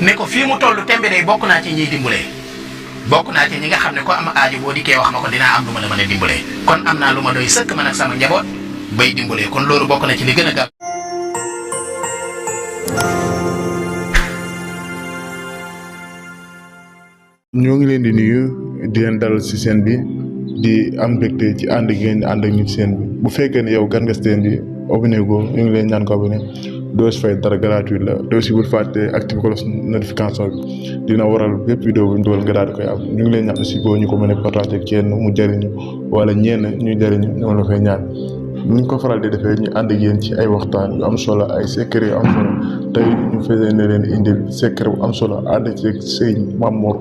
ne ko fii mu toll tembe day bokk naa ci ñiy dimbalee bokk naa ci ñi nga xam ne ko am aajo boo dikkee wax ma ko dinaa am lu ma la mën a dimbalee kon am naa lu ma doy sëkk man ak sama njaboot bay dimbalee kon loolu bokk na ci li gën a gaaw. ñoo ngi leen di nuyu di leen dalal ci seen bi di am mbégte ci ànd ngeen ànd ak ñu seen bi bu fekkee ne yow gan nga seen bi abonné go ñu ngi leen ñaan ko abonné doo si fay dara gratuit la doo si bul fàtte activé ko notification bi dina waral bépp vidéo bu ñu dugal nga daal di koy am ñu ngi leen ñaan aussi boo ñu ko mën a partager ak kenn mu jëriñu wala ñenn ñu jëriñu ñoo la koy ñaan ni ñu ko faral di defee ñu ànd ak yéen ci ay waxtaan yu am solo ay secret yu am solo tey ñu fas ne leen indil secret bu am solo ànd ci sëñ Mame Mor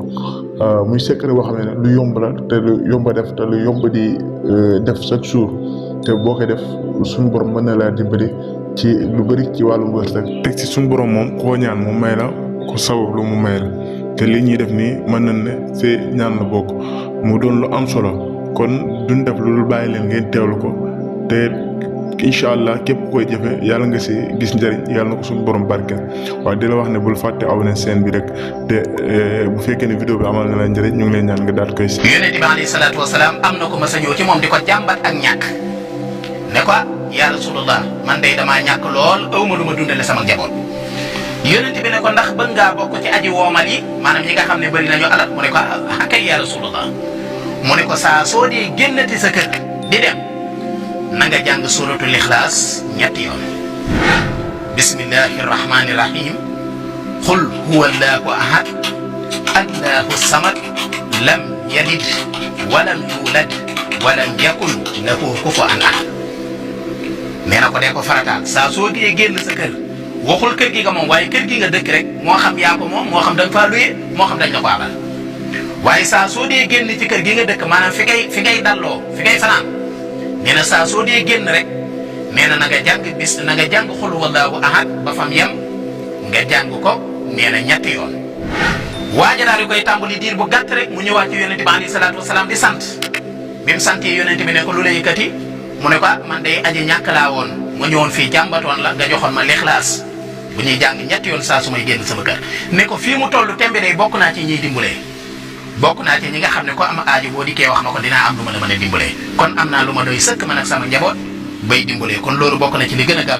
muy secret boo xam ne lu yomb la te lu yomb a def te lu yomb di def chaque jour te boo koy def suñu borom mën na laa dimbali ci lu bëri ci wàllum wërsëg. teg ci suñu borom moom koo ñaan mu may la ko sabab lu mu may la te li ñuy def nii mën nañ ne see ñaan la bokk mu doon lu am solo kon duñ def lu bàyyi leen ngeen teewlu ko te incha allah képp koy jëfe yàlla nga si gis njëriñ yàlla na ko suñu borom barkeel waaye di la wax ne bul fàtte abonné seen bi rek te bu fekkee ne vidéo bi amal na la njëriñ ñu ngi leen ñaan nga daal koy si. yonent bi alayhi salaatu wasalaam am na ko mas a ñëw ci moom di ko jàmbat ak ñàkk ne ko yaa rasulullah man day damaa ñàkk lool awma lu ma dundale sama njaboot yonent bi ne ko ndax bëgg ngaa bokk ci aji woomal yi maanaam ñi nga xam ne bëri nañu alal mu ne ko kay yaa rasulullah mu ne ko saa soo dee génnati sa kër di dem na nga jàng suratul ixlaas ñetti yoon bismillahi rahmani rahim qul huwa allahu ahad allahu samad lam yalid walam yulad walam yakun lahu kufuwan ahad nee na ko dee ko farataal saa soo dee génn sa kër waxul kër gi nga moom waaye kër gi nga dëkk rek moo xam yaa ko moom moo xam da nga faa luye moo xam dañ la ko abal waaye saa soo dee génn ci kër gi nga dëkk maanaam fi ngay dalloo fi ngay fanaan nee na saa soo dee génn rek nee na nga jàng na nga jàng xul wallahu ahad ba fam yem nga jàng ko nee na ñetti yoon waaja daal di koy tàmbali diir bu gàtt rek mu ñëwaat ci yonente bi alayhi salaatu wasalaam di sant bi mu santee yonente bi ne ko lu la yëkkati mu ne ko man day aji ñàkk laa woon ma ñëwoon fii jàmbatoon la nga joxoon ma lixlaas bu ñuy jàng ñetti yoon saa su may génn sama kër ne ko fii mu toll tembe day bokk naa ci ñiy dimbalee bokk naa ci ñi nga xam ne ko am aajo boo dikkee wax ma ko dinaa am lu ma la mën a dimbalee kon am naa lu ma doy sëkk man ak sama njaboot bay dimbalee kon loolu bokk na ci li gën a gaaw